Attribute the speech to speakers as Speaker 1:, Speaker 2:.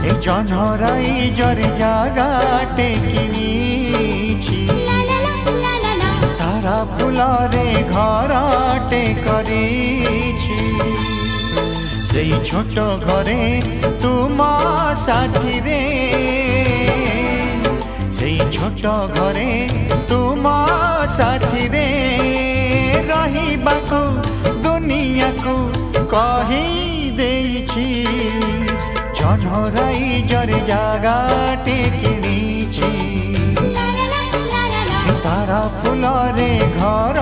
Speaker 1: ए जनराई जरे जागाटे किनिछि तारा फुलरे घरटे करिछि सेई छोट घरे तुम साथी रे सेई छोट घरे तुम साथी रे रहिबाकू दुनिया को कहि देछि जनराई जरे जागाटे किनिछि तारा फुलरे घर